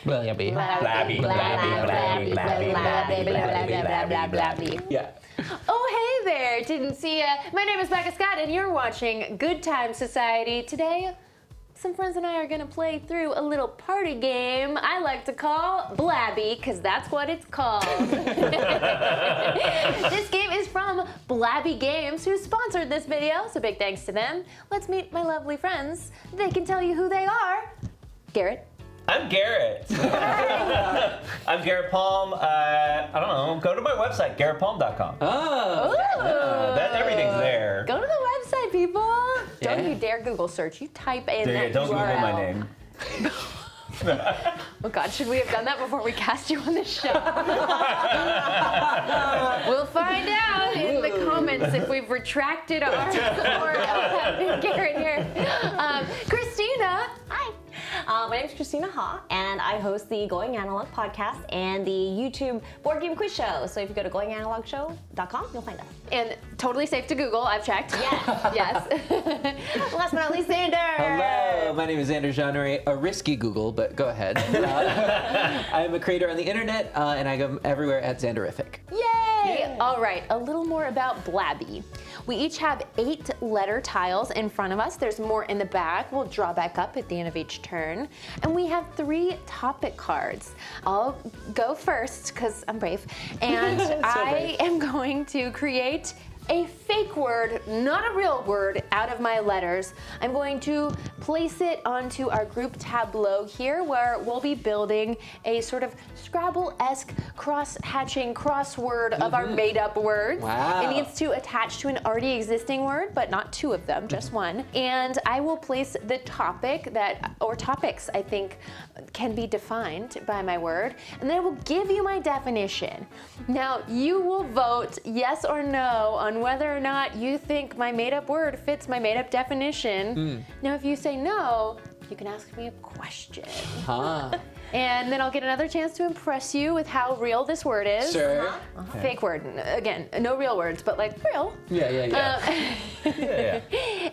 Blabbi. Yeah. Oh, hey there, didn't see ya. My name is Becca Scott, and you're watching Good Time Society. Today, some friends and I are gonna play through a little party game I like to call Blabbi, because that's what it's called. This game is from Blabbi Games, who sponsored this video, so big thanks to them. Let's meet my lovely friends. They can tell you who they are. Garrett. I'm Garrett. I'm Garrett Palm. I don't know. Go to my website, garrettpalm.com. Oh. Everything's there. Go to the website, people. Yeah. Don't you dare Google search. You type in that Don't Google URL. my name. Oh God, should we have done that before we cast you on the show? We'll find out in the comments if we've retracted our support of having Garrett here. Christina. Hi. My name is Christina Ha, and I host the Going Analog podcast and the YouTube board game quiz show. So if you go to goinganalogshow.com, you'll find us. And totally safe to Google, I've checked. Yes. Yes. Last but not least, Xander. Hello, my name is Xander Jeanneret. A risky Google, but go ahead. I'm a creator on the internet, and I go everywhere at Xanderific. Yay! All right, a little more about Blabbi. We each have 8 letter tiles in front of us. There's more in the back. We'll draw back up at the end of each turn. And we have 3 topic cards. I'll go first because I'm brave. And I am going to create a fake word, not a real word, out of my letters. I'm going to place it onto our group tableau here, where we'll be building a sort of Scrabble-esque cross-hatching crossword of our made-up words. Wow. It needs to attach to an already existing word, but not 2 of them, just one. And I will place the topic or topics, I think, can be defined by my word, and then I will give you my definition. Now, you will vote yes or no on whether or not you think my made-up word fits my made-up definition. Now, if you say no, you can ask me a question. Huh. And then I'll get another chance to impress you with how real this word is. Sure. Fake word. Again, no real words, but like real. Yeah.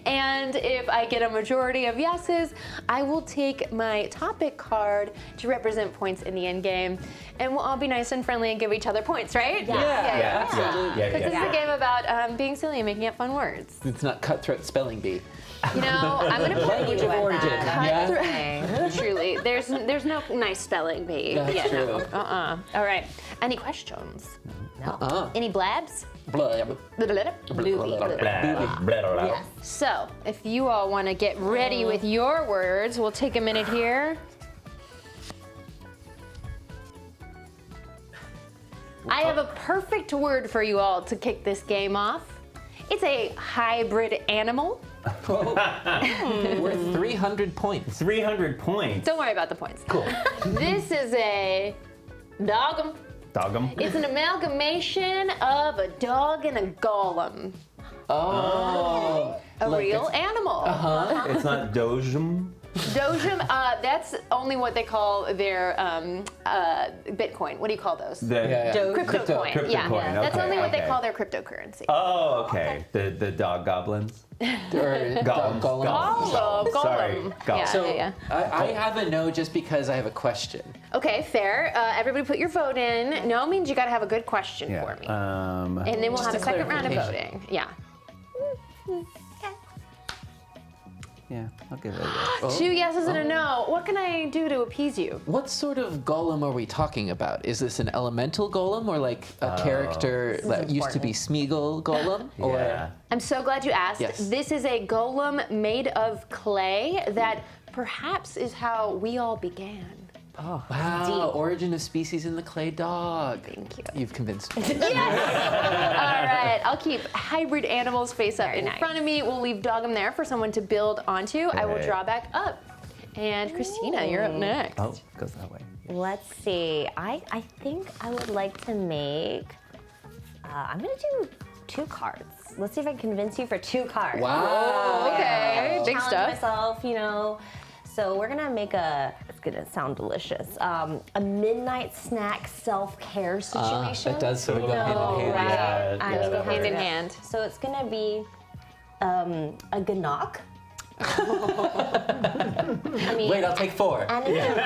And if I get a majority of yeses, I will take my topic card to represent points in the end game. And we'll all be nice and friendly and give each other points, right? Yeah. Absolutely. Because this is a game about being silly and making up fun words. It's not cutthroat spelling bee. You know, I'm going to put Language of origin. Yeah. Truly, there's no nice spelling bee. That's true. All right. Any questions? No. Any blabs? Blab. Yes. So, if you all want to get ready with your words, we'll take a minute here. I have a perfect word for you all to kick this game off. It's a hybrid animal. Worth 300 points. 300 points. Don't worry about the points. Cool. This is a dog'em. Dog'em. It's an amalgamation of a dog and a golem. Oh. A Like real animal. It's not Dojum. Dojum, that's only what they call their Bitcoin. What do you call those? Crypto coin. Crypto Yeah, coin, that's okay, only what they okay. call their cryptocurrency. Oh, okay. The dog goblins. Or Golems. Golem. Sorry. Yeah, Golem. So yeah. I have a no just because I have a question. Okay, fair. Everybody put your vote in. No means you gotta have a good question Yeah. for me. And then we'll Just have a a second round of clarification. voting. Yeah. Yeah, I'll give it a go. 2 yeses and a no. What can I do to appease you? What sort of golem are we talking about? Is this an elemental golem or like a character that used to be Smeagol golem? Or Yeah. I'm so glad you asked. Yes. This is a golem made of clay that perhaps is how we all began. wow, origin of species in the clay dog. Thank you. You've convinced me. All right, I'll keep hybrid animals face up in front of me. We'll leave dog'em there for someone to build onto. I will Okay. draw back up. And Christina, you're up next. Oh, it goes that way. Let's see. I think I would like to make. I'm gonna do 2 cards. Let's see if I can convince you for 2 cards. Wow. Okay, big Challenge stuff. myself, you know. So we're gonna make it's gonna sound delicious. A midnight snack self-care situation. That does sort of go hand in hand. Right? Yeah, I yeah, mean, that Hand in yeah. hand. So it's gonna be a ganock. I mean, Wait, I'll take 4. and it's,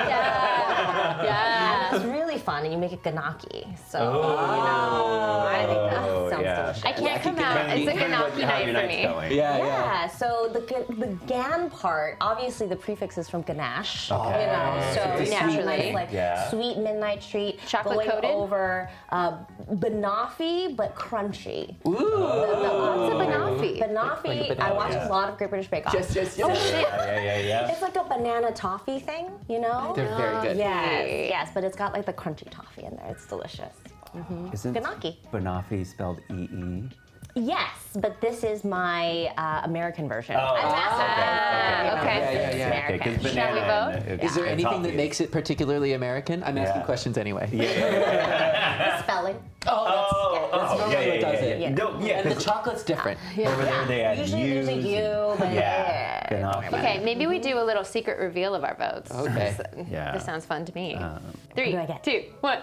Yeah. It's really fun, and you make it ganaki. So, I think that sounds delicious. I can't come out. It's a gnocchi night for me. Yeah, so the gan part, obviously the prefix is from ganache, so It's a naturally, sweet like sweet midnight treat, Chocolate going coated? over banoffee but crunchy. Ooh. What's a banoffee? Banoffee, Like a I watch banana. a lot of Great British Bake Off. Yes. Yeah. It's like a banana toffee thing, you know? They're very good. Yes, but it's got like the crunchy toffee in there. It's delicious. Isn't Gnocchi. banoffee spelled E-E? Yes, but this is my American version. Oh, I'm massive. okay. Yeah. American. Okay, 'cause Shall we banana vote? and- Is there and anything that toffee. makes it particularly American? I'm asking Yeah. questions anyway. Spelling. That's normally what does it. Yeah. No, yeah, And the 'cause chocolate's different. over there they add Usually there's a U's U, but Yeah. Banoffee. Okay, maybe we do a little secret reveal of our votes. Okay. Yeah. This sounds fun to me. What 3, do I get? 2, 1.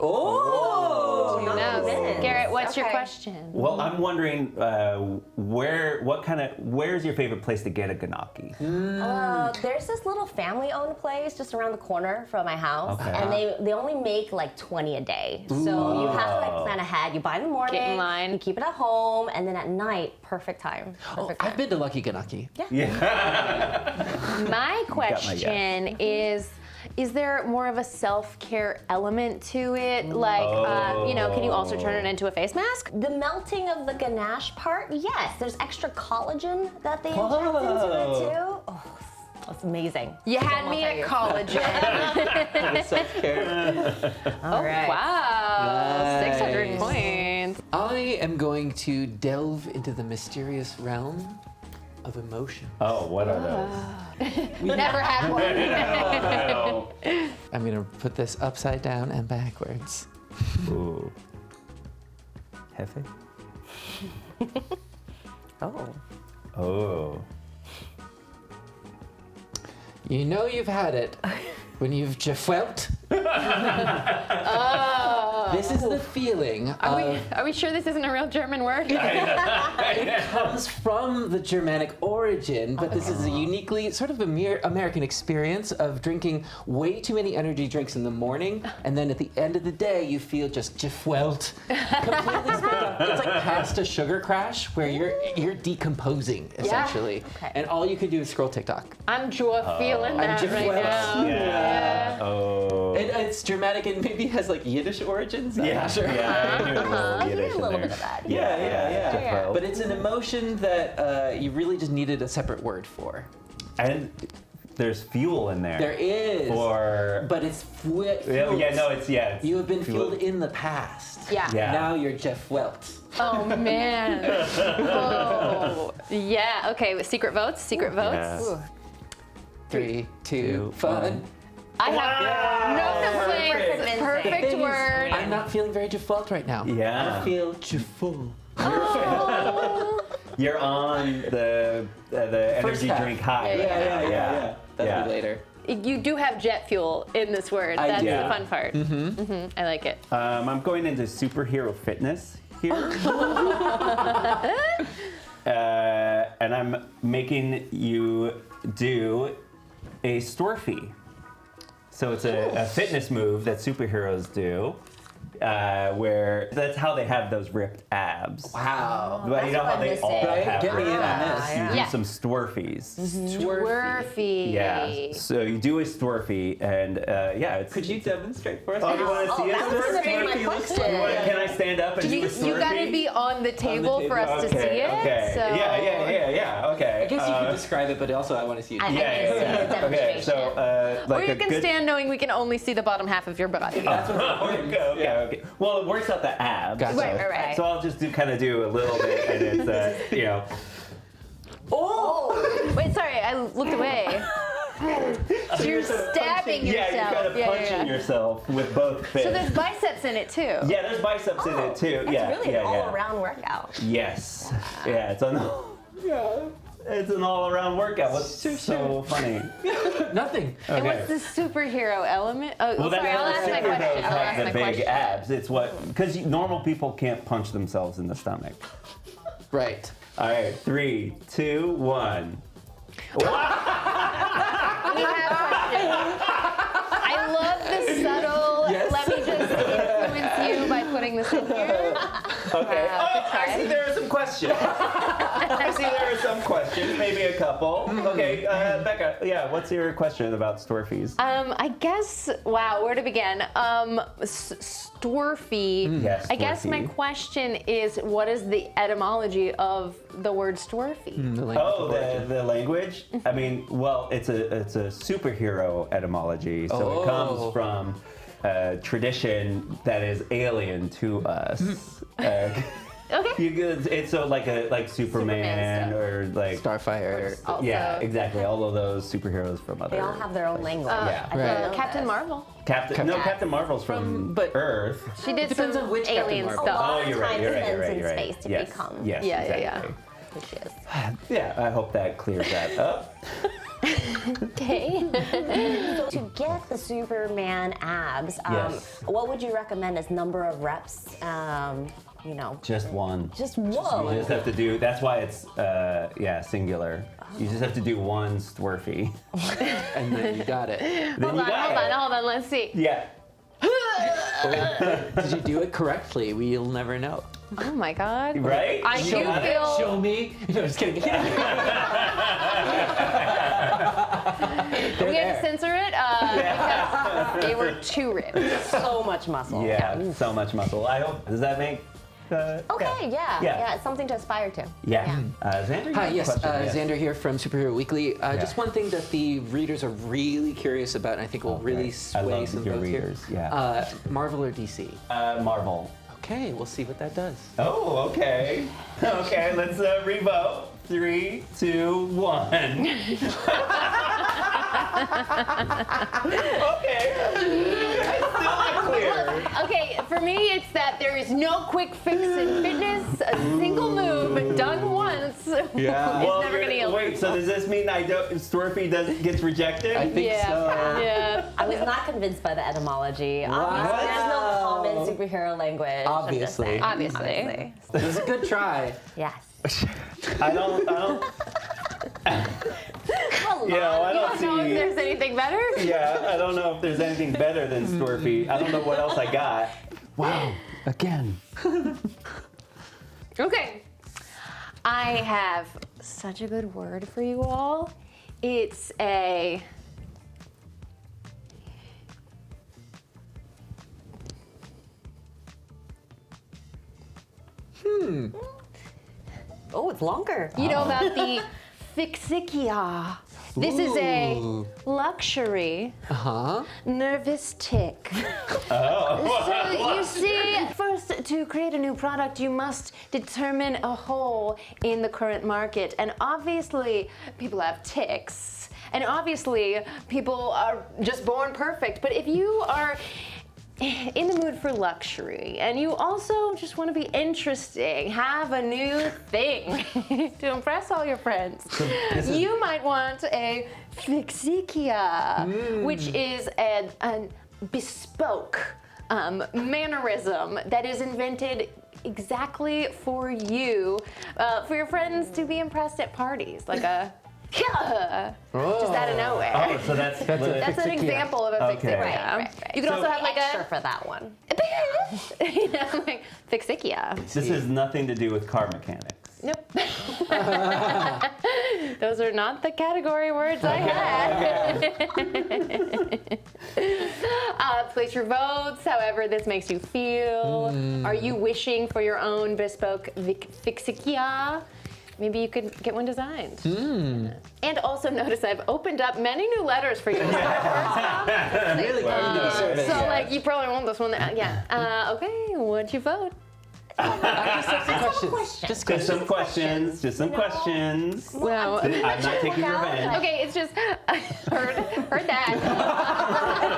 Oh! Who knows? goodness. Garrett, what's your Okay. question? Well, I'm wondering where's your favorite place to get a gnocchi? there's this little family-owned place just around the corner from my house, Okay. and they only make like 20 a day. So you have to like plan ahead. You buy in the morning, Get in line. you keep it at home, and then at night, perfect time. Perfect time. I've been to Lucky Ganaki. My my question is there more of a self-care element to it? Like, can you also turn it into a face mask? The melting of the ganache part, yes. There's extra collagen that they inject into it too. Oh, that's amazing. You had me at collagen. Self-care. All right. Wow, 600 Nice. points. I am going to delve into the mysterious realm of emotion. Oh, what are those? Never had one. I'm going to put this upside down and backwards. Ooh. Hefe? Oh. You know you've had it when you've felt. This is the feeling Are we sure this isn't a real German word? it comes from the Germanic origin, but this is a uniquely sort of American experience of drinking way too many energy drinks in the morning, and then at the end of the day, you feel just gefwelt, completely spent up. It's like past a sugar crash where you're decomposing essentially, Okay. and all you can do is scroll TikTok. I'm sure feeling that right Gefwelt. now. Yeah. Oh. And it's Germanic and maybe has like Yiddish origins. I'm Yeah. not sure. Yeah. I knew it was a little I Yiddish a in little there. bit of that. Yeah. But it's an emotion that you really just needed a separate word for. And there's fuel in there. There is. But it's fueled. It's You have been fuel. fueled in the past. Yeah. Yeah. Now you're Jeff Welt. Oh man. Oh. Yeah. Okay. Secret votes. Secret votes. Yeah. Ooh. 3, 2, fun. I have no complaints. Perfect Thing is, word. I'm not feeling very Jeff Welt right now. Yeah. I feel Jeff full. You're on the energy half. drink high. Yeah. That'll Yeah. be later. You do have jet fuel in this word. I That's do. the fun part. I like it. I'm going into superhero fitness here. And I'm making you do a storefie. So it's a fitness move that superheroes do, where that's how they have those ripped abs. Wow. But you know how they all Right? have Get me ripped in on abs. this. You do Yeah. some storfies. Dwarfy. Yeah. So you do a storefie, and it's. Could you demonstrate for us? Oh, you want to see that was a gonna be my storefie? question. Can I stand up and do a storefie? You gotta be on the table for us to see it. Okay. So Yeah. Okay. I guess you can describe it, but also I want to see it. I- Yeah. Okay. So, like or you a can good... stand knowing we can only see the bottom half of your body. That's what's important. Okay. Well, it works out the abs. Gotcha. Right. So I'll just do a little bit, and it's Oh! Wait, sorry, I looked away. So you're stabbing yourself. Yeah, you're kind of punching yourself with both fists. So there's biceps in it too. Yeah, there's biceps in it too. It's really an all-around workout. Yes. Yeah, it's an all-around workout. What's so funny? Nothing. And what's the superhero element? Oh, Well, sorry, I'll ask my question. I'll ask the my big question. abs. It's because normal people can't punch themselves in the stomach. Right. All right, 3, 2, 1. We have questions. I subtle. Yes. Let me just influence you by putting this in here. Okay. Good try. I see there are some questions. Maybe a couple. Okay, Becca, yeah, what's your question about store fees? I guess, wow, where to begin? Store fee. Yes, I store guess my fee. question is, what is the etymology of the word store fee? The language Oh, of origin. the language? I mean, well, it's a superhero etymology, so it comes from a tradition that is alien to us. Okay. It's so like Superman stuff. or like Starfire. Also- yeah, exactly. All of those superheroes from other. They all have their own language. Yeah. I didn't know Captain this. Marvel. Captain Marvel's from but- Earth. She did Depends some on which Captain alien Marvel. stuff. lot Oh, of you're right. time You're right. spends You're right. in You're right. space to yes. become Yes. Yeah, yeah, exactly. who she is. Yeah, I hope that clears that up. Okay. So to get the Superman abs, Yes. what would you recommend as number of reps? You know, Just one. just You whoa. just have to do. That's why it's singular. You just have to do one Storfy. And then you got it. Hold on. Let's see. Yeah. Did you do it correctly? We'll never know. Oh my God. Right? I You do got it? feel. Show me. No, just kidding. We had to censor it because they were too ripped. So much muscle. Yeah. So much muscle. I hope. Does that make? Okay, yeah, it's something to aspire to. Yeah. Xander, you Hi, have a yes, question? Yes. Xander here from Superhero Weekly. Just one thing that the readers are really curious about, and I think will really I sway love some your votes readers, here. yeah. Marvel or DC? Marvel. Okay, we'll see what that does. Oh, okay. Okay, let's revote. 3, 2, 1. Okay. It's still not clear. Okay, for me, it's that there is no quick fix in fitness. A single move done once is never gonna heal. Wait, so does this mean Storfy gets rejected? I think so. Yeah. I was not convinced by the etymology. Obviously, there's no common superhero language. I'm just Obviously. saying. Obviously. It was a good try. Yes. I don't Come you know, I I don't don't know if see. there's anything better. Yeah, I don't know if there's anything better than Storfy. I don't know what else I got. Wow, again. Okay. I have such a good word for you all. It's a. Oh, it's longer. You know about the Fxia. This is a Ooh. luxury Uh-huh. nervous tick. So you see, first to create a new product, you must determine a hole in the current market. And obviously, people have ticks. And obviously, people are just born perfect. But if you are in the mood for luxury and you also just want to be interesting, have a new thing to impress all your friends, you might want a Fxia, which is a bespoke mannerism that is invented exactly for you, for your friends to be impressed at parties, like a just out of nowhere. Oh, so that's That's an Fxia. example of a Okay. Fxia. Right. You can also So- have like extra a for that one. you know, like Fxia. This has nothing to do with car mechanics. Nope. Those are not the category words I had. Place your votes, however this makes you feel. Are you wishing for your own bespoke Fxia? Maybe you could get one designed. And also notice I've opened up many new letters for you. Really good service. So like you probably want this one. Okay, what'd you vote? Just some questions. Just some questions. Just some questions. Well, I'm not taking revenge. okay, it's just heard that.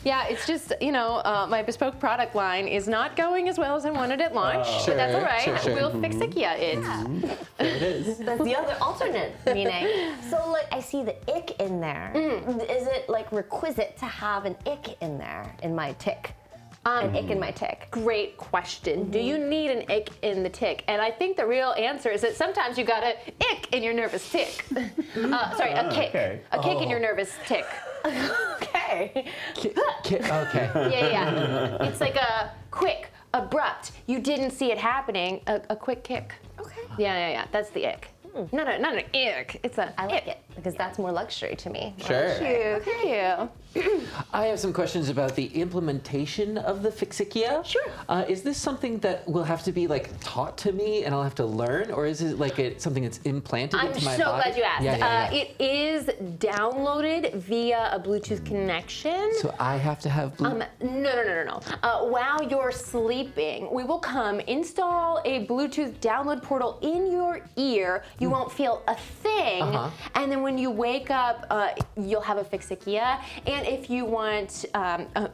Yeah, it's just my bespoke product line is not going as well as I wanted at launch, but that's all right. Sure. We'll Fxia it. There it is. That's the other alternate meaning. So, like, I see the ick in there. Is it like requisite to have an ick in there in my tick? An ick in my tick. Great question. Do you need an ick in the tick? And I think the real answer is that sometimes you got a ick in your nervous tick. Sorry, a kick. Okay. A kick in your nervous tick. Okay. okay. Okay. Yeah. It's like a quick, abrupt. You didn't see it happening. A quick kick. Okay. Yeah. That's the ick. Not an ick. It's a. I like it because that's more luxury to me. Sure. Thank you. I have some questions about the implementation of the Fxia. Sure. Is this something that will have to be like taught to me and I'll have to learn, or is it like something that's implanted I'm into my so body? glad you asked. Yeah. It is downloaded via a Bluetooth connection. So I have to have Bluetooth. No. While you're sleeping, we will come install a Bluetooth download portal in your ear. You won't feel a thing, and then when you wake up, you'll have a Fxia. And if you want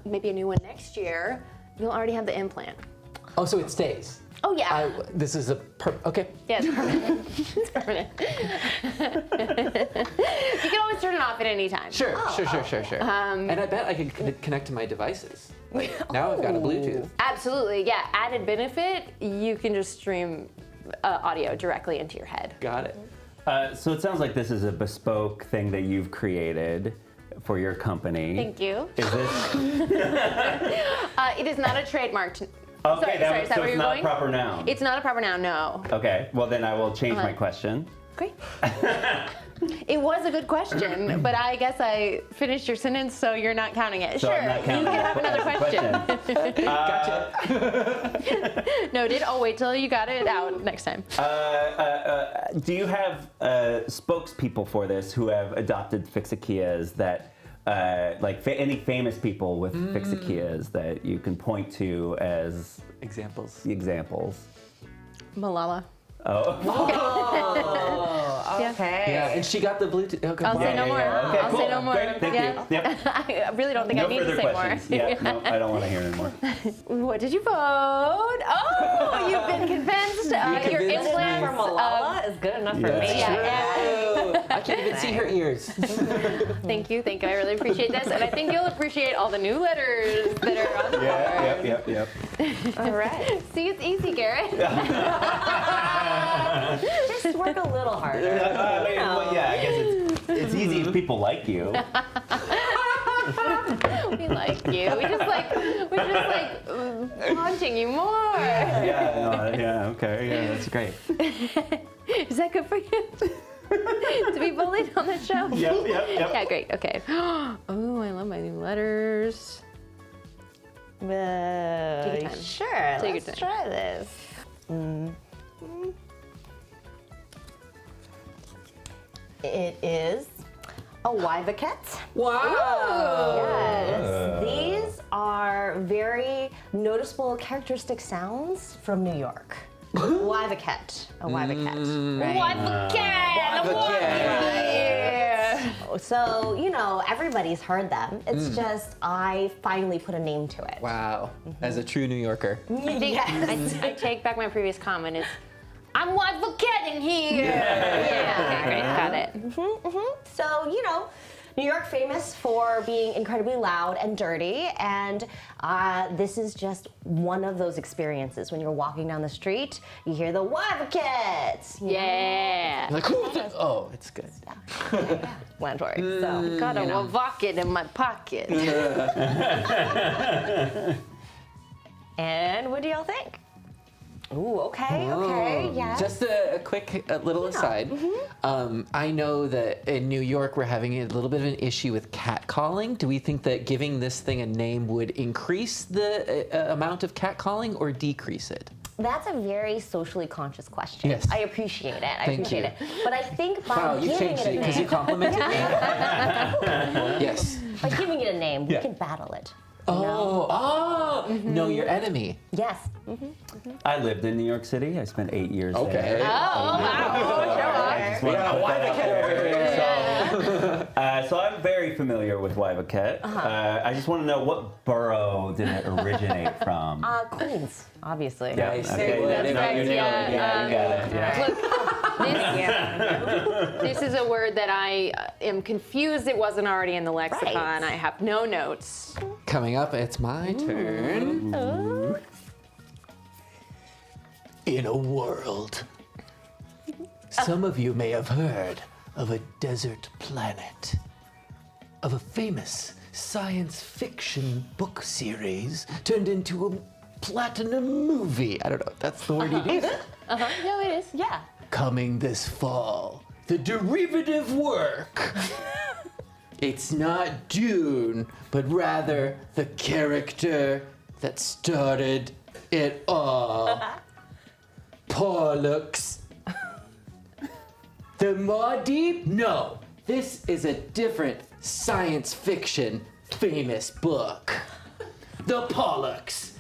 maybe a new one next year, you'll already have the implant. Oh, so it stays. Oh yeah. This is okay. Yeah, it's permanent. It's permanent. You can always turn it off at any time. Sure. And I bet I can connect to my devices. Like, now I've got a Bluetooth. Absolutely, yeah. Added benefit, you can just stream audio directly into your head. Got it. So it sounds like this is a bespoke thing that you've created for your company. Thank you. Is this? It is not a trademark. Okay, sorry, is that so where it's you're not going? a proper noun. It's not a proper noun, no. Okay, well then I will change my question. Great. It was a good question, but I guess I finished your sentence, so you're not counting it. So sure, I'm not you counting can it have another as a question. Gotcha. Noted. I'll wait till you got it out next time. Do you have spokespeople for this who have adopted Fxias that, like any famous people with Fxias that you can point to as Examples. examples? Malala. Oh. Okay. Yeah, and she got the Bluetooth. Okay. I'll say no more. Okay, I'll cool. say no more. Great, thank Yeah. you. Yep. I really don't think No I need further to say questions. more. Yeah, no, I don't want to hear anymore. What did you vote? Oh, you've been convinced. Your convinced me. implants. For Malala is good enough for Yeah. me. Yeah. I can't even see her ears. Thank you. I really appreciate this, and I think you'll appreciate all the new letters that are on the board. Yep. All right. See, it's easy, Garrett. Just work a little harder. Well, yeah, I guess it's easy if people like you. We like you. We just like haunting you more. Okay, yeah, that's great. Is that good for you? To be bullied on the show? Yep. Yeah, great. Okay. Oh, I love my new letters. Take your time. Sure. Take your Let's time. try this. It is a Wyvaket. Wow. Yes. These are very noticeable characteristic sounds from New York. Wyvaket. A Wyvaket. Right? What the cat? So, everybody's heard them. It's just I finally put a name to it. Wow. As a true New Yorker. I think I take back my previous comment. It's I'm advocating here. Yeah. Okay, great. Got it. So, New York famous for being incredibly loud and dirty, and this is just one of those experiences. When you're walking down the street, you hear the Wyvaket. Yeah. Like, oh, it's good. Explanatory. So, Got a Wavocket in my pocket. and what do y'all think? Ooh, okay, yes. Just a quick little aside. I know that in New York we're having a little bit of an issue with catcalling. Do we think that giving this thing a name would increase the amount of catcalling or decrease it? That's a very socially conscious question. Yes. I appreciate it. Thank you. But I think by Wow, you giving changed it it a because you name, complimented me? Yes. by giving it a name, Yeah. we can battle it. Know your enemy. Yes. I lived in New York City. I spent 8 years Okay. there. Oh, wow. Show off. I just wanted to put that out there. So I'm very familiar with Wyvaket. I just want to know what borough did it originate from? Queens, obviously. Yeah, Nice. okay. That's No, right, you nailed it. yeah, You got it. Yeah. Look, this is a word that I am confused it wasn't already in the lexicon. Right. I have no notes. Coming up, it's my turn. In a world, some of you may have heard of a desert planet, of a famous science fiction book series turned into a platinum movie. I don't know if that's the word you use. No, it is. Yeah. Coming this fall, the derivative work. It's not Dune, but rather the character that started it all. Pollux. The Maudie? No, this is a different science fiction famous book. The Pollux.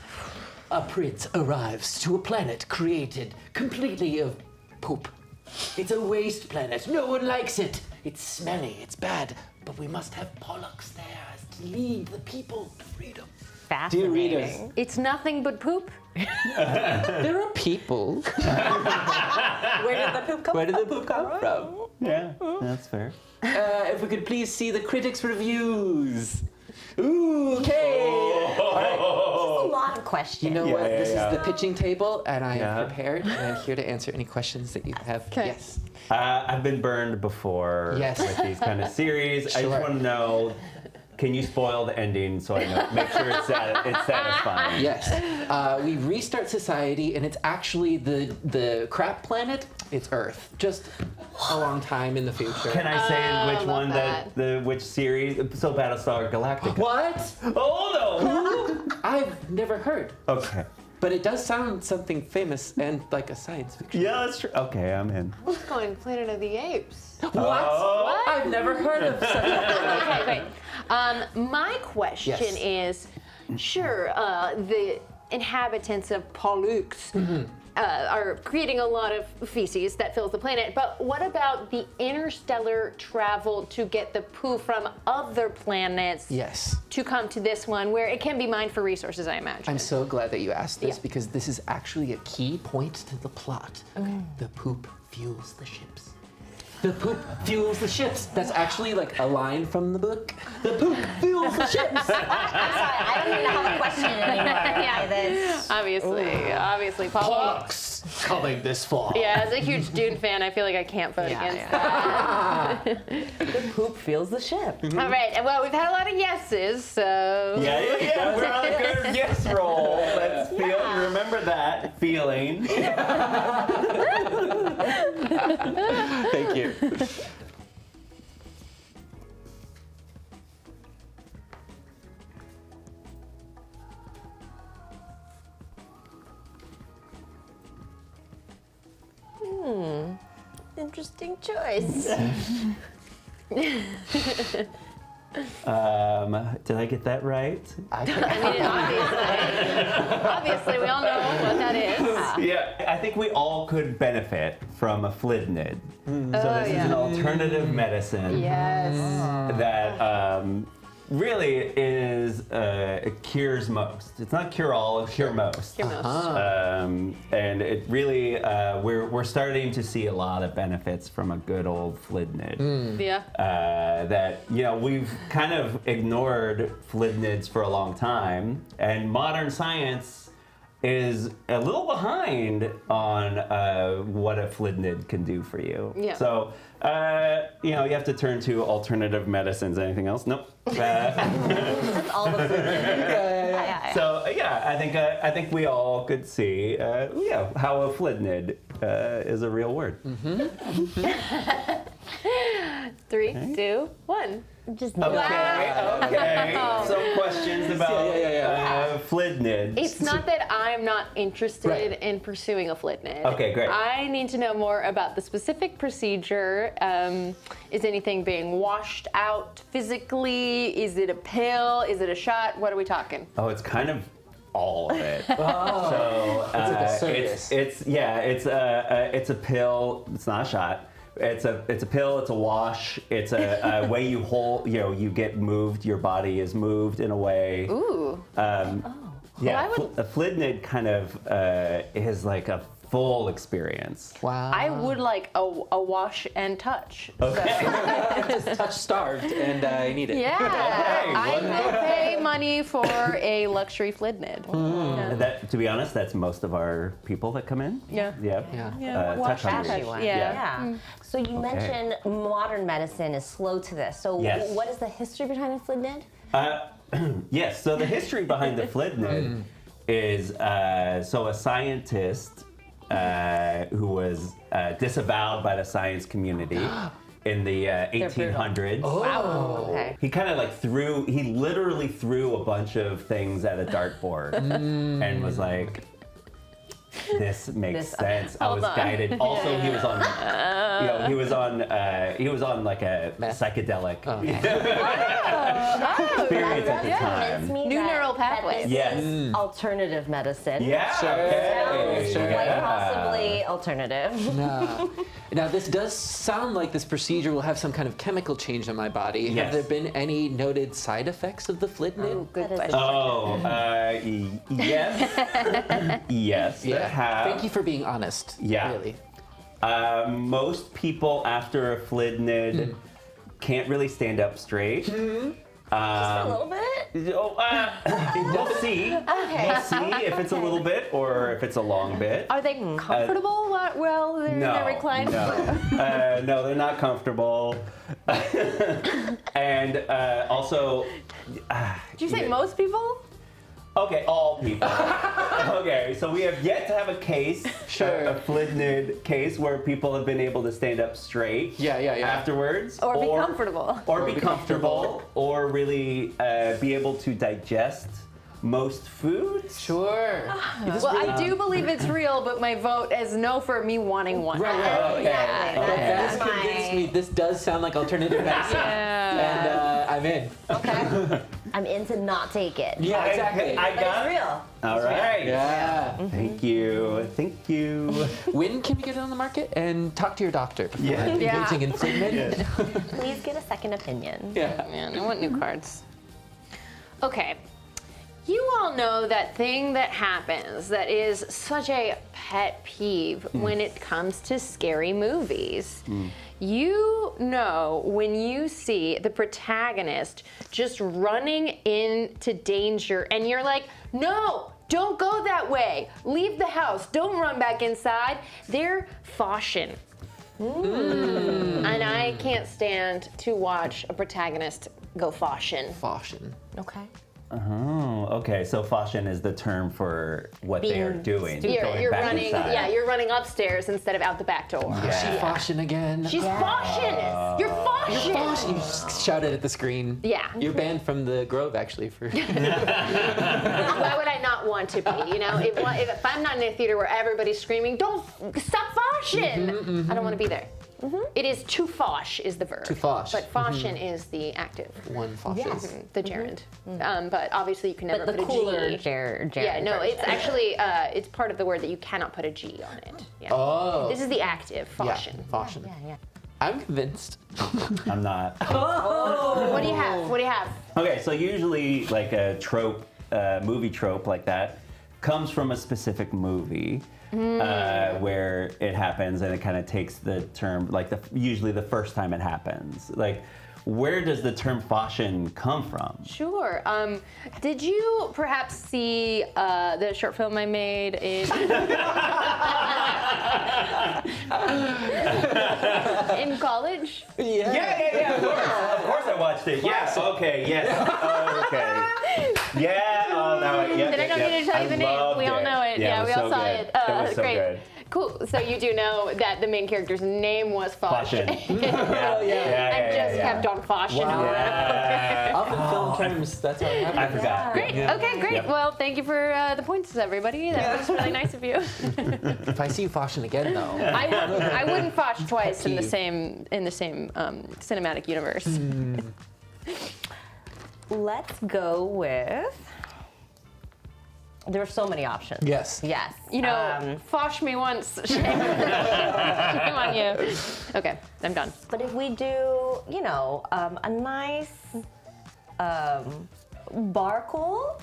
A prince arrives to a planet created completely of poop. It's a waste planet. No one likes it. It's smelly. It's bad. But we must have Pollux there to lead the people to freedom. Dear readers, Fascinating. It's nothing but poop. there are people. Where did the poop come Where did the poop come from? Yeah, that's fair. If we could please see the critics' reviews. Ooh, okay. A lot of questions. You know Yeah, what? yeah, This yeah. is the pitching table, and I Yeah. am prepared, and I'm here to answer any questions that you have. Okay. Yes. I've been burned before Yes. with these kind of series. I Sure. just want to know, can you spoil the ending so I know, make sure it's satisfying? Yes. We restart society, and it's actually the crap planet. It's Earth. Just a long time in the future. Can I say which love one which series? So Battlestar Galactica. What? Oh no! I've never heard. Okay. But it does sound something famous and like a science fiction. Yeah, that's true. Okay, I'm in. Who's going Planet of the Apes? What? Oh. I've never heard of such a Okay, wait. My question Yes. is, sure, the inhabitants of Pollux are creating a lot of feces that fills the planet, but what about the interstellar travel to get the poo from other planets Yes. to come to this one, where it can be mined for resources, I imagine? I'm so glad that you asked this Yeah. because this is actually a key point to the plot. The poop fuels the ships. The poop fuels the ships. That's actually like a line from the book. The poop fuels the ships. I'm sorry, I don't even have a question anymore. Yeah. This. Obviously, Paul. Pollux coming this fall. Yeah, as a huge Dune fan, I feel like I can't vote against that. The poop feels the ship. All right, well, we've had a lot of yeses, so. Yeah. We're on a good yes roll. Let's feel. Remember that feeling. Thank you. Interesting choice. Did I get that right? I mean, obviously, we all know what that is. Yeah, I think we all could benefit from a Fifnid. So this is an alternative medicine Yes. that really is it cures most. It's not cure all, it's cure most. Cure most. And it really we're starting to see a lot of benefits from a good old Fifnid. Yeah. That we've kind of ignored Fifnids for a long time, and modern science is a little behind on what a Fifnid can do for you. Yeah. So you have to turn to alternative medicines. Anything else? Nope. That's all the food. Yeah. So I think we all could see how a Fifnid is a real word. 3, 2, 1. Just Okay. Some questions about Fifnid. It's not that I'm not interested Right. in pursuing a Fifnid. Okay, great. I need to know more about the specific procedure. Is anything being washed out physically? Is it a pill? Is it a shot? What are we talking? Oh, it's kind of all of it. Oh. So It's like a service. it's a pill. It's not a shot. It's a pill. It's a wash. It's a way you hold. You get moved. Your body is moved in a way. Ooh. Yeah, Well, I would- a Fifnid kind of is like a full experience. Wow. I would like a wash and touch. just touch starved and I need it. Yeah. Okay, I well- will pay money for a luxury Fifnid. Yeah. That, to be honest, that's most of our people that come in. Yeah. Yeah. Yeah. Touch hungry. Everyone. Yeah. Yeah. So you mentioned modern medicine is slow to this. So Yes. what is the history behind a Fifnid? Yes, so the history behind the Fifnid is so a scientist who was disavowed by the science community in the 1800s. Wow. Okay. He kind of like he literally threw a bunch of things at a dartboard and was like, this makes sense. I was on. guided. Also, he was on, he was on like a Meth. psychedelic Oh, experience at the Convince time. me New that- neural that pathways. this Yes. is alternative medicine. Yeah. Sounds Sure. quite possibly alternative. No. Now, this does sound like this procedure will have some kind of chemical change in my body. Yes. Have there been any noted side effects of the Fifnid? Good That is question. Oh, yes. Yes, there have. Thank you for being honest. Yeah. Really. Most people after a Fifnid can't really stand up straight. A little bit. We'll see. Okay. We'll see if it's a little bit or if it's a long bit. Are they comfortable while they're in their recline? No, they're not comfortable. And also, Did you say most people? okay, all people. Okay, so we have yet to have a case, Sure. a Fifnid case where people have been able to stand up straight. Yeah. Afterwards, Or be comfortable? or be comfortable, or really be able to digest most foods. Sure. Is this Well, really- I do believe it's real, but my vote is no for me wanting one. Right. Okay. That has That's convinced my- me this does sound like alternative medicine. And I'm in. Okay. I'm in to not take it. Yeah, exactly. I But got it's real. All right. Yeah. Thank you. Thank you. When can we get it on the market? And talk to your doctor before Yeah. engaging in Fifnid. Please get a second opinion. Yeah. Man, I want new cards. Okay. You all know that thing that happens that is such a pet peeve when it comes to scary movies. You know when you see the protagonist just running into danger and you're like, no, don't go that way. Leave the house. Don't run back inside. They're Foshin. And I can't stand to watch a protagonist go Foshin. Foshin. Okay. Oh, okay. So fashion is the term for what they are Being doing. stupid. You're back running, inside. yeah, you're running upstairs instead of out the back door. Is she Yeah. Foshin again? She's Foshin. You're Foshin. Foshin. You just shouted at the screen. Yeah. You're banned from the Grove, actually. For Why would I not want to be? You know, if I'm not in a theater where everybody's screaming, don't stop Foshin. I don't want to be there. It is to fosh is the verb. To fosh. But Foshin is the active. one Foshin. The gerund. But obviously you can never But the put a G. cooler Jared. Yeah, no, it's actually, it's part of the word that you cannot put a G on it. Yeah. Oh. This is the active, Yeah, Foshin. Foshin. Yeah. I'm convinced. I'm not. What do you have? What do you have? Okay, so usually like a trope, movie trope like that, comes from a specific movie where it happens, and it kind of takes the term like usually the first time it happens. Like, where does the term fashion come from? Sure. Did you perhaps see the short film I made in college? Yeah. Of course I watched it. Yes. Okay. Yes. Okay. Yeah. Oh, now yeah. Did I not need to tell you the name? We all know it. Yeah, we all saw it. It was so Great. good. Cool. So you do know that the main character's name was Fosh. Fashion. And just kept on Foshing Wow. over. Yeah. Often film terms, that's how it happens. I forgot. Great. Yeah. Okay, great. Yep. Well, thank you for the points, everybody. That was really nice of you. If I see you Foshin again, though. I wouldn't Fosh twice in the peeve. same cinematic universe. Let's go with. There are so many options. Yes. Yes. You know, Fosh me once. Shame on you. Okay, I'm done. But if we do, a nice barcool.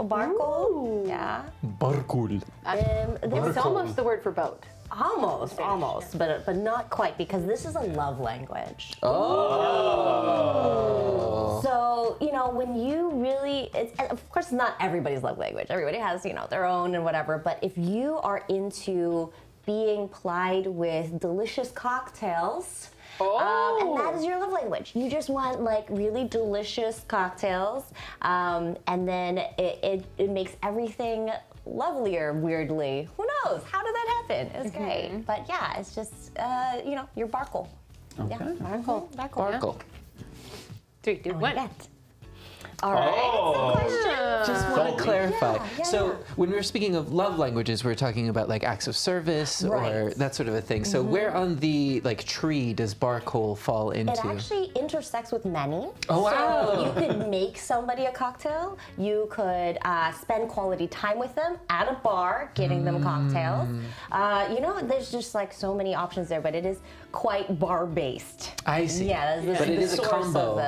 Ooh. Yeah. Barkul. It's almost the word for boat. Almost, but not quite, because this is a love language. Oh. So, when you really, and of course, not everybody's love language. Everybody has, their own and whatever. But if you are into being plied with delicious cocktails And that is your love language. You just want like really delicious cocktails, and then it makes everything lovelier, weirdly. Who knows? How did that happen? It's great. But yeah, it's just, your barkle. Okay. Yeah, barkle. Sparkle. 3, 2, 1. Wette. All right. Oh. Just want to clarify. Yeah, so yeah. when we're speaking of love languages, we're talking about like acts of service or Right. that sort of a thing. So where on the like tree does barkole fall into? It actually intersects with many. Oh, So wow. you could make somebody a cocktail. You could spend quality time with them at a bar, getting them cocktails. There's just like so many options there, but it is quite bar-based. I see. Yeah, that's But the it is a source combo.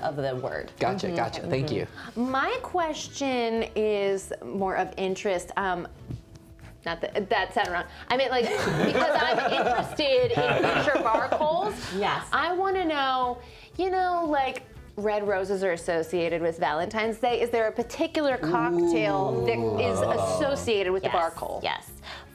of the word. Gotcha, gotcha. Thank you. My question is more of interest. Not that sounded wrong. I mean, like, because I'm interested in future barcoles. Yes. I want to know, like, red roses are associated with Valentine's Day. Is there a particular cocktail that is associated with the barcole? Yes.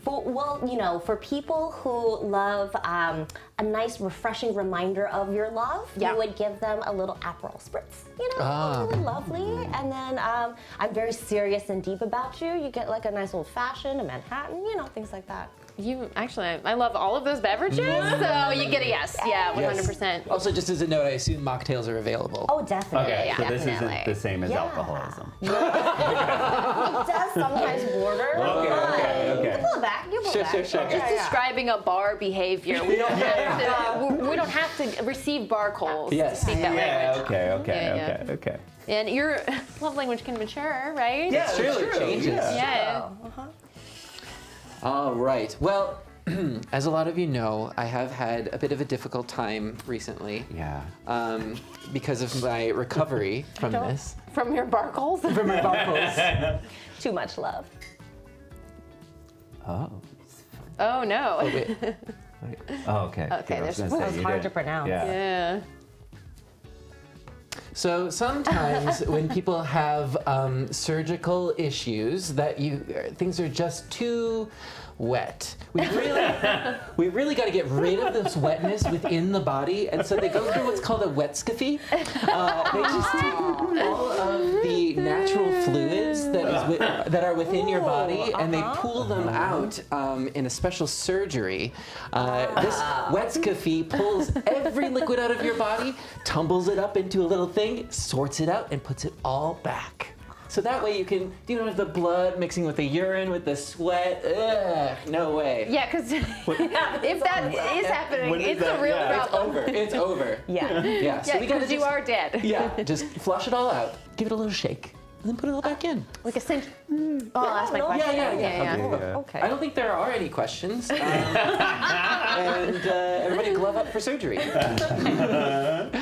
For people who love a nice, refreshing reminder of your love, Yeah. you would give them a little Aperol spritz. Really lovely. And then I'm very serious and deep about you. You get like a nice old fashioned, a Manhattan, things like that. I love all of those beverages, so you get a yes. Yeah, 100%. Also, just as a note, I assume mocktails are available. Oh, definitely. Okay, Yeah, so this definitely. isn't the same as Yeah. alcoholism. It does sometimes border. Okay. You can pull it back. You pull it back. Sure. Just describing a bar behavior. We don't have to receive barcoles Yes. to speak that Yeah, language. okay. And your love language can mature, right? It's true, it changes. Yeah. All right. Well, as a lot of you know, I have had a bit of a difficult time recently Yeah. because of my recovery from this. From your barcoles? From my barcoles. Too much love. Oh. Oh, no. Wait. Oh, okay. Okay, I was there's- gonna say, It's you hard did- to pronounce. Yeah. Yeah. So sometimes when people have surgical issues that things are just too wet. We really got to get rid of this wetness within the body, and so they go through what's called a Wetscafy. They just take all of the natural fluids that are within your body, and they pull them out in a special surgery. This Wetscafy pulls every liquid out of your body, tumbles it up into a little thing, sorts it out, and puts it all back. So that way you don't have the blood mixing with the urine, with the sweat. Ugh, no way. Yeah, because if that is happening, When is it's that? a real Yeah. problem. It's over. Yeah. Yeah, so Yeah, we gotta because you just, are dead. Yeah, just flush it all out, give it a little shake, and then put it all back in. Like a cinch. Oh, that's my no, question. yeah. Yeah. Okay. I don't think there are any questions. And everybody glove up for surgery. All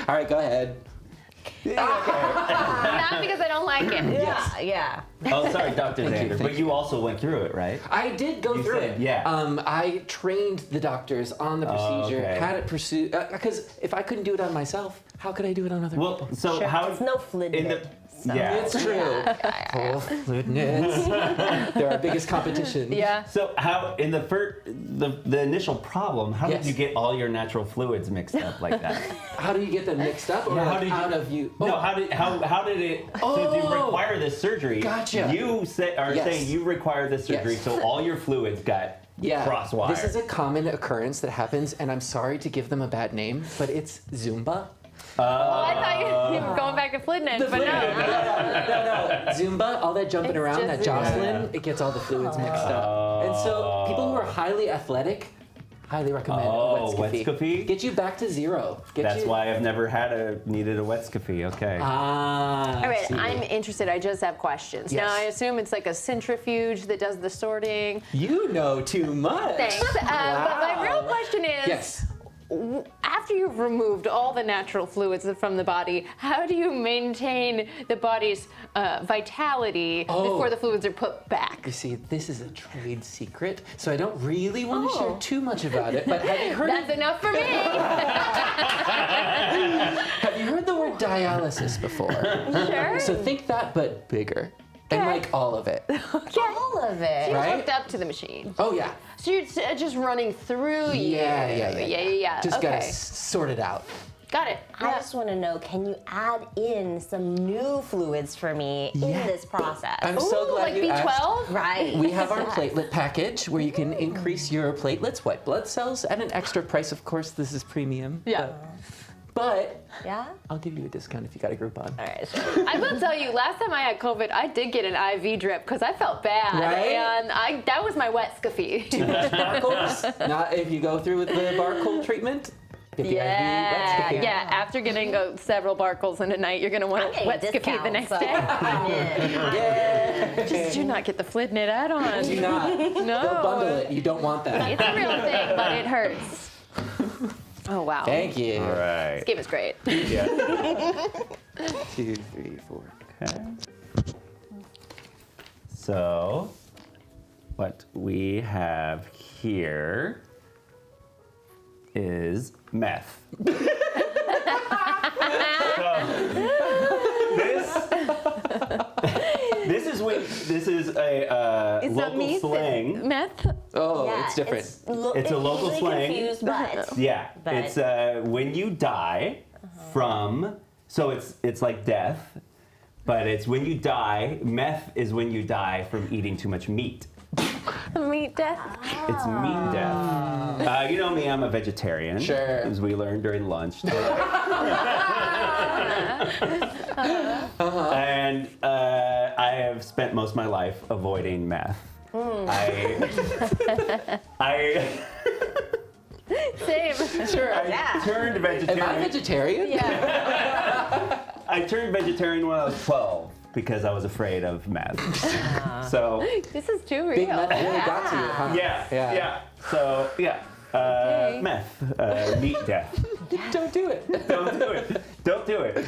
right, go ahead. Not because I don't like it. Yeah. Oh, sorry, Dr. Xander, thank but you also went through it, right? I did go You through said, it. yeah. I trained the doctors on the procedure, okay. had it pursued, because if I couldn't do it on myself, how could I do it on other Well, people? so Sure. how It's no fluid. Yeah. It's true. Full fluidness. They're our biggest competition. Yeah. So how in the initial problem, how did Yes. you get all your natural fluids mixed up like that? How do you get them mixed up, or Yeah, how like did you- out of you? No, how did it? Since you Oh. require this surgery, Gotcha. you are Yes. saying you require this surgery, Yes. so all your fluids got crosswired. This is a common occurrence that happens, and I'm sorry to give them a bad name, but it's Zumba. Oh, I thought you were going back to Fifnid, but no. No. Zumba, all that jumping It's around, just that Zumba. jostling, it gets all the fluids mixed up. And so people who are highly athletic, highly recommend Oh, a Wetscafy. Wetscafy? Get you back to zero. That's why I've never needed a Wetscafy. Okay. Ah. All right, see. I'm interested. I just have questions. Yes. Now, I assume it's like a centrifuge that does the sorting. You know too much. Thanks. But my real question is, Yes. after you've removed all the natural fluids from the body, how do you maintain the body's vitality before the fluids are put back? You see, this is a trade secret, so I don't really want to share too much about it. But have you heard? That's enough for me. Have you heard the word dialysis before? Sure. So think that, but bigger. And like all of it. All of it. You're Right? hooked up to the machine. Oh yeah. So you're just running through you. Yeah. Just okay. gotta sort it out. Got it. I just want to know, can you add in some new fluids for me in this process? I'm so Ooh, glad like you B12? asked. Right. We have our platelet package where you can increase your platelets, white blood cells, at an extra price. Of course, this is premium. Yeah. But Yeah? I'll give you a discount if you got a Groupon. All right, sure. I will tell you, last time I had COVID, I did get an IV drip because I felt bad. Right? And that was my wet scaffy. Barcodes? Not if you go through with the barcode treatment. Get the IV wet Yeah, scaffy. yeah. After getting several barcodes in a night, you're gonna want I'm to getting wet a scaffy the discount, next so day. I'm in. Yeah. Just do not get the Fifnid add-on. Do not. No. They'll bundle it. You don't want that. It's a real thing, but it hurts. Oh wow. Thank you. All right. This game is great. Yeah. 2, 3, 4. Okay. So, what we have here is meth. This is a Is that local meth? slang. Meth? Oh, Yeah, it's different. It's a local easily slang. Confused, but Yeah, But- it's when you die from. So it's like death, but it's when you die. Meth is when you die from eating too much meat. Meat death? It's meat death. You know me, I'm a vegetarian. Sure. As we learned during lunch. And I have spent most of my life avoiding meth. I Same. Sure. I turned vegetarian. Am I vegetarian? Yeah. I turned vegetarian when I was 12 because I was afraid of meth. So This is too real. Big meth really got to you, huh? yeah. So yeah, Okay. meth, meat death. Don't do it. Don't do it. Don't do it.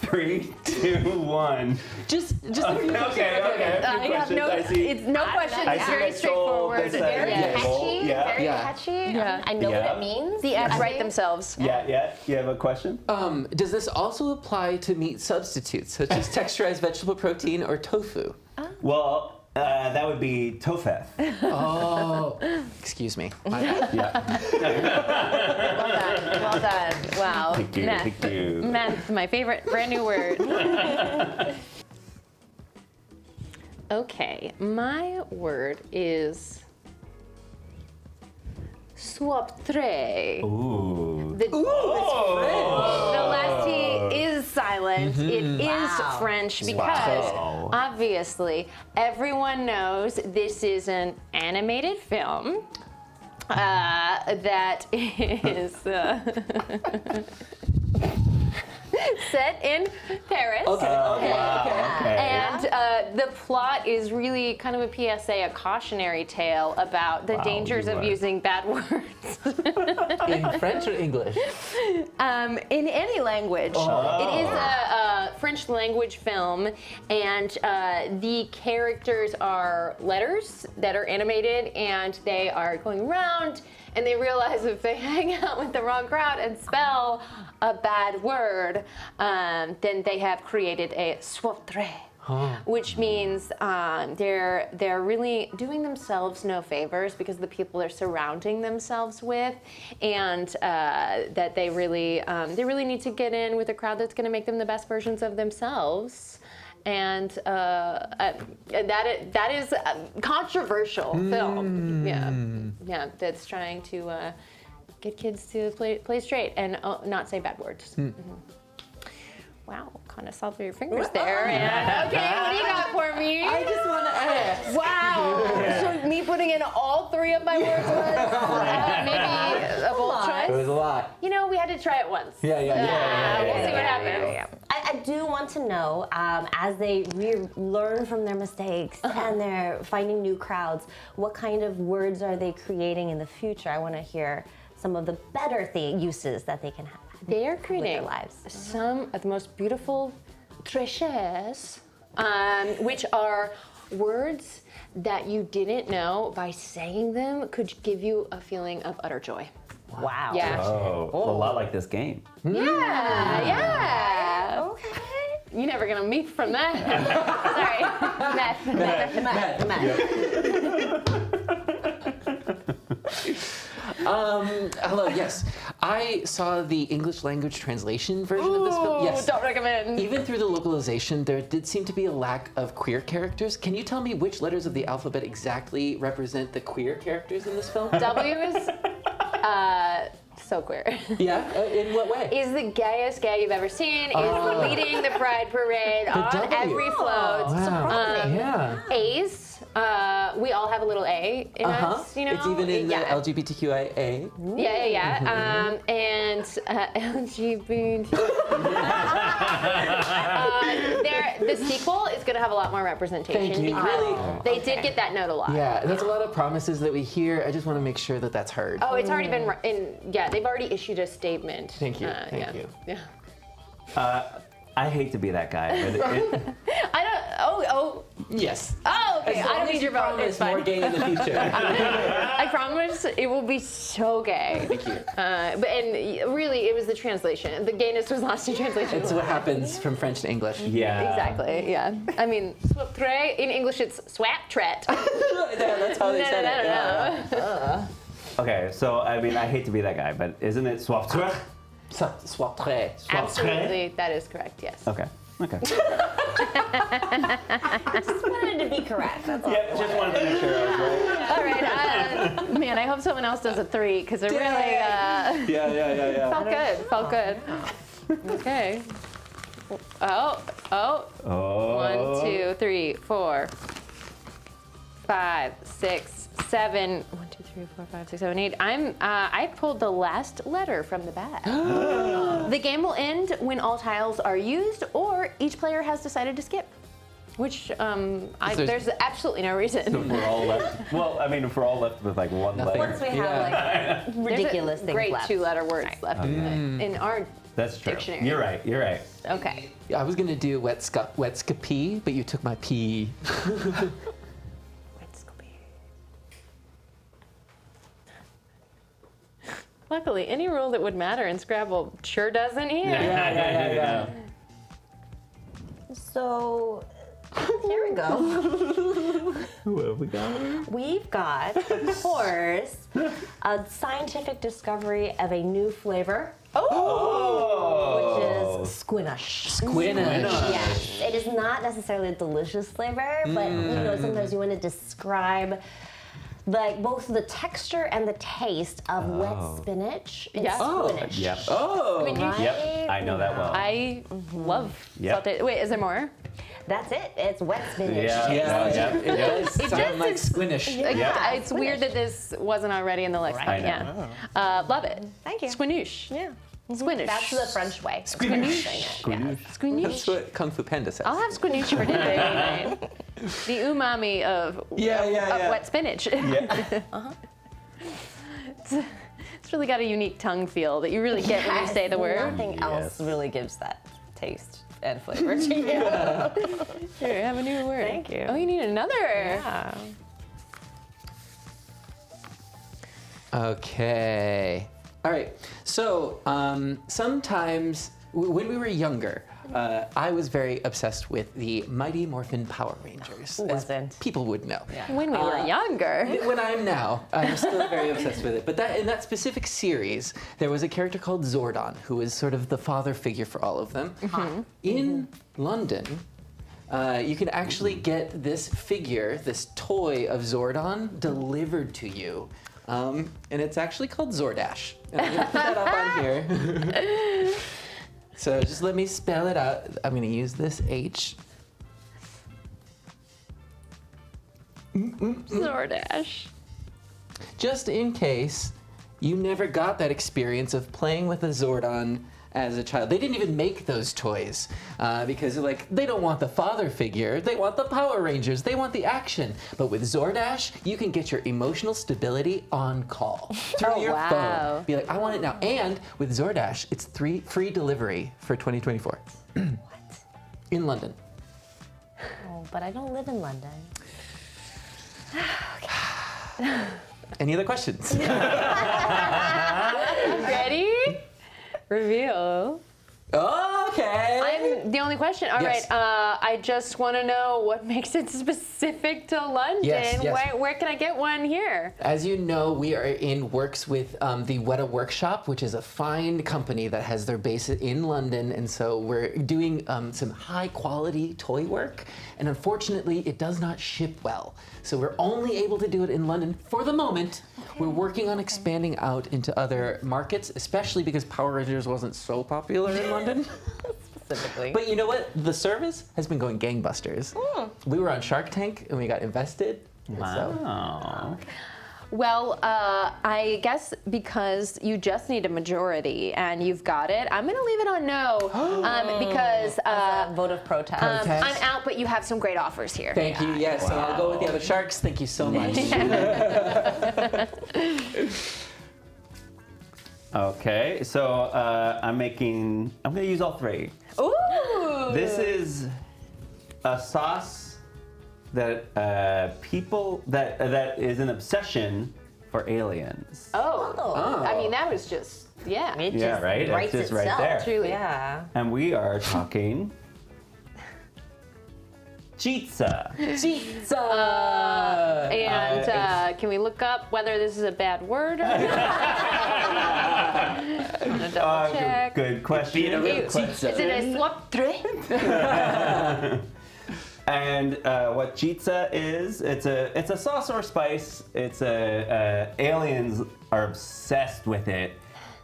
3, 2, 1. Just a few Okay. I have no. I see. It's no question. I It's see very that soul straightforward. that's, very yeah. catchy. Yeah. Very Yeah. catchy. Yeah. I know what Yeah. it means. The ads I write think- themselves. Yeah. You have a question? Does this also apply to meat substitutes, such as texturized vegetable protein or tofu? Well, that would be tofeth. Oh, excuse me. My bad. Yeah. Well done. Wow. Thank you. Meth. Thank you. Meth, my favorite brand new word. Okay, my word is swaptre. Ooh. The last T is silent. It is Wow. French because Wow. obviously everyone knows this is an animated film that is set in Paris. Okay. And the plot is really kind of a PSA, a cautionary tale about the Wow, dangers you of are. using bad words. In French or English? In any language. It is a French language film, and the characters are letters that are animated, and they are going around, and they realize if they hang out with the wrong crowd and spell a bad word, then they have created a swaptre. Which means they're really doing themselves no favors because of the people they're surrounding themselves with, and that they really need to get in with a crowd that's going to make them the best versions of themselves. And that is a controversial film. Yeah, that's trying to get kids to play straight and not say bad words. Wow, kind of saw through your fingers there. And, okay, what do you got for me? I just want to ask. Wow. So me putting in all three of my words was maybe a bold It choice. was a lot. You know, we had to try it once. Yeah. We'll see what happens. I do want to know, as they learn from their mistakes and they're finding new crowds, what kind of words are they creating in the future? I want to hear some of the better uses that they can have. They are their creating lives. some of the most beautiful treches, which are words that you didn't know by saying them could give you a feeling of utter joy. Wow. Yeah. Oh, a lot like this game. Yeah. Okay. You're never gonna meet from that. Sorry, meth. Hello, yes. I saw the English language translation version of this film. Yes. Don't recommend. Even through the localization, there did seem to be a lack of queer characters. Can you tell me which letters of the alphabet exactly represent the queer characters in this film? W is so queer. Yeah? In what way? Is the gayest gay you've ever seen. Is leading the pride parade on W. every float. Wow. Yeah. A's. We all have a little A in us, you know. It's even in the yeah. LGBTQIA. Yeah. And LGBT. The sequel is going to have a lot more representation. Thank you. Because Really? they did get that note a lot. Yeah, that's a lot of promises that we hear. I just want to make sure that that's heard. Oh, it's already been they've already issued a statement. Thank you. Thank you. Yeah. I hate to be that guy, but I don't. Oh. Yes. Oh, okay. As I long don't as need you your vote. promise It's fine. more gay in the future. I promise it will be so gay. Thank you. And really, it was the translation. The gayness was lost in translation. It's what happens from French to English. yeah. Exactly. Yeah. I mean, swaptre in English it's swaptret. Yeah, that's how they said it. Yeah. Okay, so I mean, I hate to be that guy, but isn't it swaptre? Soirée. Absolutely, that is correct. Yes. Okay. Just wanted to be correct. That's all. Yeah, just wanted to make sure I was right. All right. Man, I hope someone else does a 3 because it really Yeah. felt good. Okay. Oh. Oh. 1, 2, 3, 4, 5, 6, 7. 1, 2, 3, 4, 5, 6, 7, 8. I pulled the last letter from the bag. The game will end when all tiles are used or each player has decided to skip. Which there's absolutely no reason. If we're all left. Well, I mean, if we're all left with like one Nothing. letter. Once we have like ridiculous things great left. 2-letter words left in our That's true. dictionary. You're right. Okay. Yeah, I was gonna do wet scapee, but you took my pee. Luckily, any rule that would matter in Scrabble sure doesn't here. Yeah. So here we go. Who have we got? We've got, of course, a scientific discovery of a new flavor, which is squinish. Squinish. Yes, it is not necessarily a delicious flavor, but sometimes you want to describe like both the texture and the taste of wet spinach and Yeah. squinish. Yep. Oh. Squinish. Yep. I know that well. I love Yep. salted. Wait, is there more? That's it. It's wet spinach. Yeah. It does sound like is- squinish. Yeah. It's weird that this wasn't already in the lexicon. I know. Yeah. Love it. Thank you. Squinoosh. Yeah. Squinish. That's the French way. Squinish. That's Squinoosh. what Kung Fu Panda says. I'll have squinoosh for dinner tonight. The umami of wet spinach. It's really got a unique tongue feel that you really get when you say the word. Nothing else Yes. really gives that taste and flavor to you. Here, have a new word. Thank you. Oh, you need another. Yeah. Okay. All right. So sometimes when we were younger, I was very obsessed with the Mighty Morphin Power Rangers. Who as wasn't? people would know. When we were younger. When I'm now, I'm still very obsessed with it. But in that specific series, there was a character called Zordon, who was sort of the father figure for all of them. In London, you can actually get this figure, this toy of Zordon, delivered to you. And it's actually called Zord Dash. And I'm going to put that up on here. So just let me spell it out. I'm going to use this H. Zord Dash. Just in case you never got that experience of playing with a Zordon as a child. They didn't even make those toys because they don't want the father figure. They want the Power Rangers. They want the action. But with Zord Dash, you can get your emotional stability on call through your phone. Be like, I want it now. And with Zord Dash, it's free delivery for 2024. What? In London. Oh, but I don't live in London. Any other questions? Ready? Reveal. Okay. the only question. All right. Yes. I just want to know what makes it specific to London. Yes. Where can I get one here? As you know, we are in works with the Wette Workshop, which is a fine company that has their base in London, and so we're doing some high-quality toy work, and unfortunately, it does not ship well. So we're only able to do it in London for the moment. We're working on expanding out into other markets, especially because Power Rangers wasn't so popular in London. Specifically. But you know what? The service has been going gangbusters. We were on Shark Tank, and we got invested. and so- Wow. Well, I guess because you just need a majority and you've got it, I'm going to leave it on no because A vote of protest. Protest. I'm out, but you have some great offers here. Thank you. Yes, so I'll go with the other sharks. Thank you so much. Okay, so I'm going to use all three. Ooh! This is a sauce that that is an obsession for aliens. Oh. I mean, that was just, yeah. It Yeah, just right? writes It's just right itself. there. Truly. Yeah. And we are talking pizza. Pizza! And can we look up whether this is a bad word or not? I'm gonna double check. Good question. Being a real Is pizza. it a swap tray? And what pizza is, it's a sauce or spice. It's aliens are obsessed with it.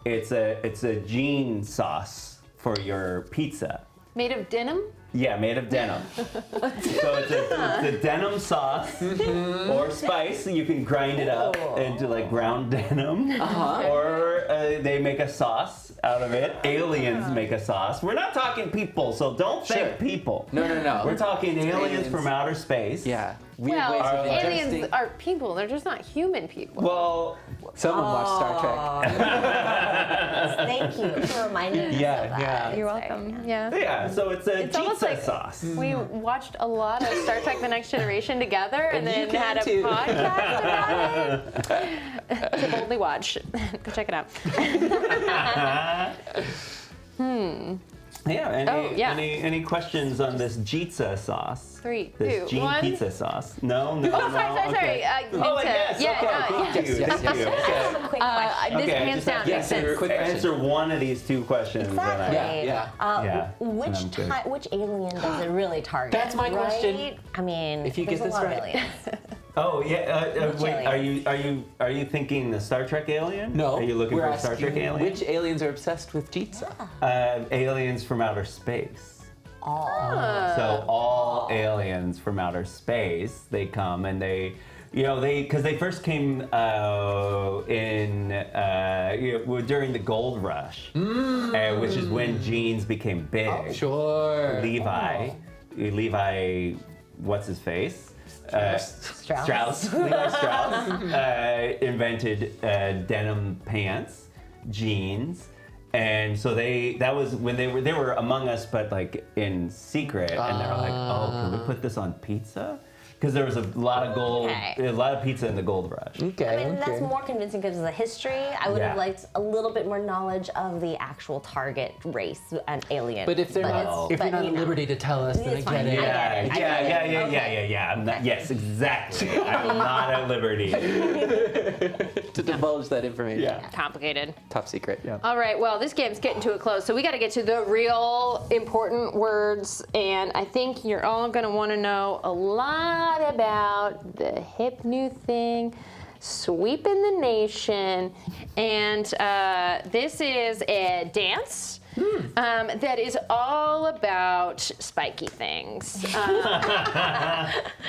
It's a gene sauce for your pizza. Made of denim? Yeah, made of denim. So it's a denim sauce or spice. You can grind it up into like ground denim, or they make a sauce out of it. Aliens make a sauce. We're not talking people, so don't Sure. think people. No. We're talking aliens aliens. from outer space. Yeah. Weird Well, ways of aliens ingesting. are people. They're just not human people. Well, Someone watched Star Trek. Thank you for reminding us Yeah, of that. yeah. You're welcome. Yeah. yeah. So it's a It's almost pizza like sauce. we watched a lot of Star Trek The Next Generation together and And you then can had a too. podcast about it. To boldly watch. Go check it out. Yeah. Any questions on this pizza sauce? 3, This 2, gene 1. pizza sauce. No. Oh, sorry. Okay. Minta. yes. Yeah, Okay. Thank you. yes, Thank you. Okay. Quick question. this Okay, I hands just down have makes to sense. quick question. answer one of these two questions. and Exactly. Yeah. Yeah, and I'm good. Which alien does it really target? That's my question. Right? I mean, If you there's get a this lot of right. aliens. Oh yeah. Which Wait. alien? Are you thinking the Star Trek alien? No. Are you looking we're for a Star asking Trek alien? Which aliens are obsessed with pizza? Aliens from outer space. Oh. So all aliens from outer space, they come and because they first came during the gold rush, which is when jeans became big. Sure. Levi, what's his face? Strauss. Levi Strauss invented denim pants, jeans. And so that was when they were among us, but like in secret, and they were like, "Oh, can we put this on pizza?" Because there was a lot of a lot of pizza in the gold rush. Okay. I mean, that's okay. more convincing because of the history. I would have Yeah. liked a little bit more knowledge of the actual target race and alien. But if they're not, if you're not at liberty to tell us, then I It's get fine. it. I get it. Yeah. Yes, exactly. I'm not at liberty. To divulge that information. Yeah. Complicated. Top secret. Yeah. All right, well, this game's getting to a close, so we got to get to the real important words, and I think you're all going to want to know a lot about the hip new thing, sweeping the nation, and this is a dance that is all about spiky things.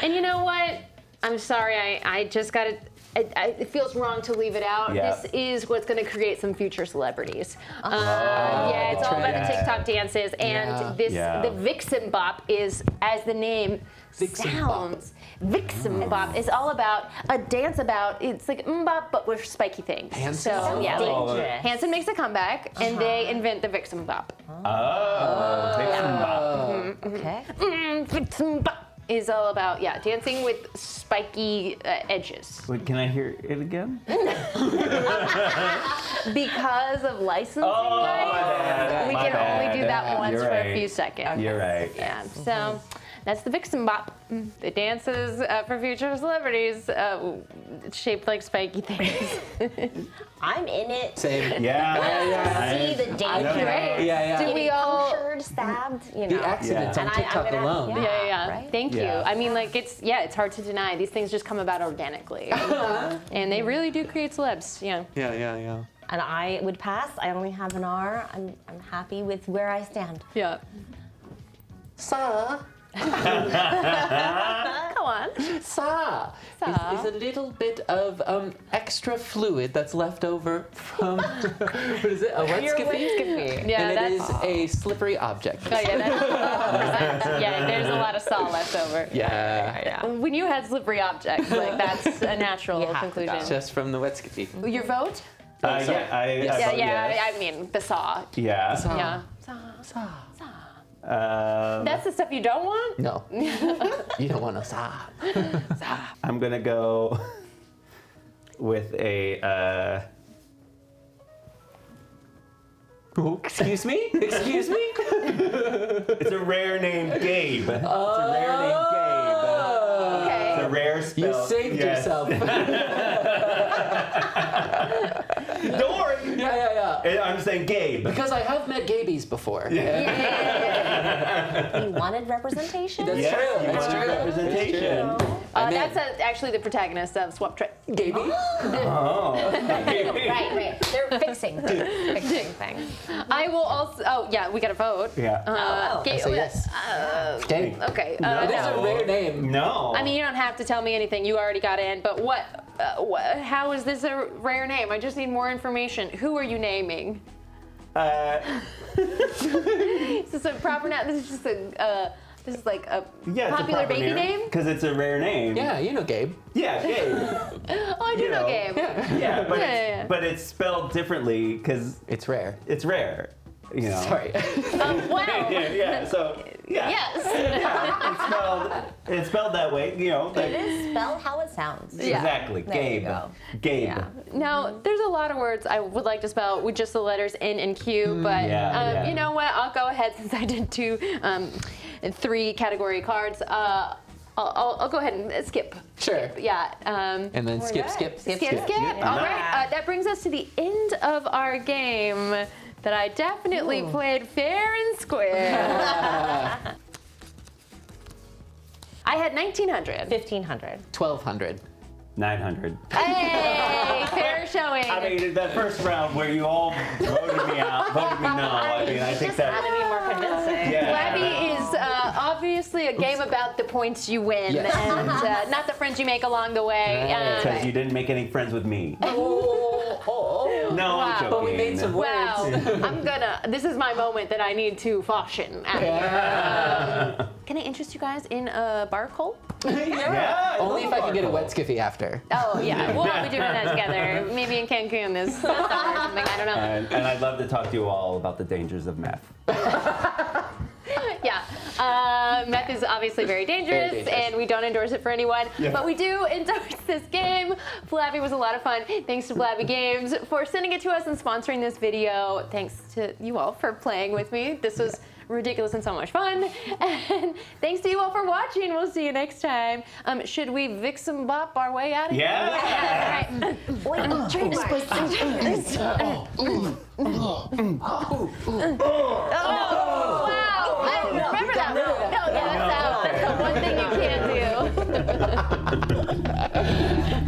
And you know what? I'm sorry, I just got to... It feels wrong to leave it out. Yeah. This is what's going to create some future celebrities. Yeah, it's all about the TikTok dances, and the Vixen Bop is, as the name sounds, Vixen Bop is all about a dance about, it's like mbop, but with spiky things. Hanson? So yeah, Dangerous. Hanson makes a comeback, and they invent the Vixen Bop. Oh, Vixen Bop. Okay. Vixen Bop. is all about, dancing with spiky edges. Wait, can I hear it again? Because of licensing Oh, rights, my we bad. can only do that once You're for a right. few seconds. You're right. Yeah, so that's the Vixen Bop. The dances for future celebrities shaped like spiky things. I'm in it. Same. Yeah. See the danger. Great. Yeah. Do we all? Punctured, stabbed, The accidents Yeah. on And TikTok I'm gonna- alone. Yeah. Right? Thank you. Yeah. I mean, like, it's hard to deny. These things just come about organically. And they really do create celebs. Yeah. Yeah. And I would pass. I only have an R. I'm happy with where I stand. Yeah. Sa. Go on. Sa is a little bit of extra fluid that's left over from what is it? A wet skiffy? Yeah, And it that's. is a slippery object. Oh, yeah, that's there's a lot of saw left over. Yeah. When you had slippery objects, like that's a natural You have to conclusion. Just from the wet skiffy. Your vote? I vote Yeah, yes. I mean the saw. Yeah. Sa. Yeah. Sa. That's the stuff you don't want? No. You don't want a sa. I'm gonna go with a. Excuse me? Excuse me? It's a rare name, Gabe. It's a rare name, Gabe. Okay. It's a rare spell. You saved Yes. yourself. Don't worry. Yeah. I'm saying Gabe. Because I have met Gabies before. You wanted representation? That's Yes, true. you That's wanted true. representation. That's actually the protagonist of Swap Trip. Gaby? Oh. Right. They're fixing things. I will also. Oh yeah, we got to vote. Yeah. Gabe, say yes. Gabe. Okay. It is no. a rare name. No. I mean, you don't have to tell me anything. You already got in. But what? How is this a rare name? I just need more information. Who are you naming? Is this a proper name? This is just a. This is like a popular baby name. Because it's a rare name. Yeah, you know Gabe. Yeah, Gabe. Oh, I do You know know. Gabe. Yeah, but Yeah. but it's spelled differently because It's rare. it's rare. You know. Sorry. Wow. Yeah. So yeah. Yes. It's spelled that way. You know. It is spelled how it sounds. Yeah. Exactly. There you Gabe. go. Gabe. Yeah. Now, there's a lot of words I would like to spell with just the letters N and Q, but yeah. you know what? I'll go ahead since I did 3 category cards. I'll go ahead and skip. Sure. Yeah. And then skip. Skip. All right. That brings us to the end of our game that I definitely played fair and square. I had 1,900. 1,500. 1,200. 900. Hey, fair showing. I mean, that first round where you all voted me out, voted me no. I mean, I think Just had to that. be more convincing. Yeah. Blabbi is obviously a game about the points you win Yes. and not the friends you make along the way. Because you didn't make any friends with me. Oh. No, I'm Wow. joking. But we made some words. Wow, this is my moment that I need to fashion at. Can I interest you guys in a bar call? Yeah. Only if I can get a wet skiffy after. Oh yeah, we'll all be doing that together. Maybe in Cancun this summer or something, I don't know. And I'd love to talk to you all about the dangers of meth. Yeah, meth is obviously very dangerous, Very dangerous. and we don't endorse it for anyone, Yeah. but we do endorse this game. Blabbi was a lot of fun. Thanks to Blabbi Games for sending it to us and sponsoring this video. Thanks to you all for playing with me. This was ridiculous and so much fun. And thanks to you all for watching. We'll see you next time. Should we Vixen Bop our way out of here? Yeah. All right. Wait, trademarks. Oh, wow. I remember that one. No, yeah, that's out. That's the one thing you can't do.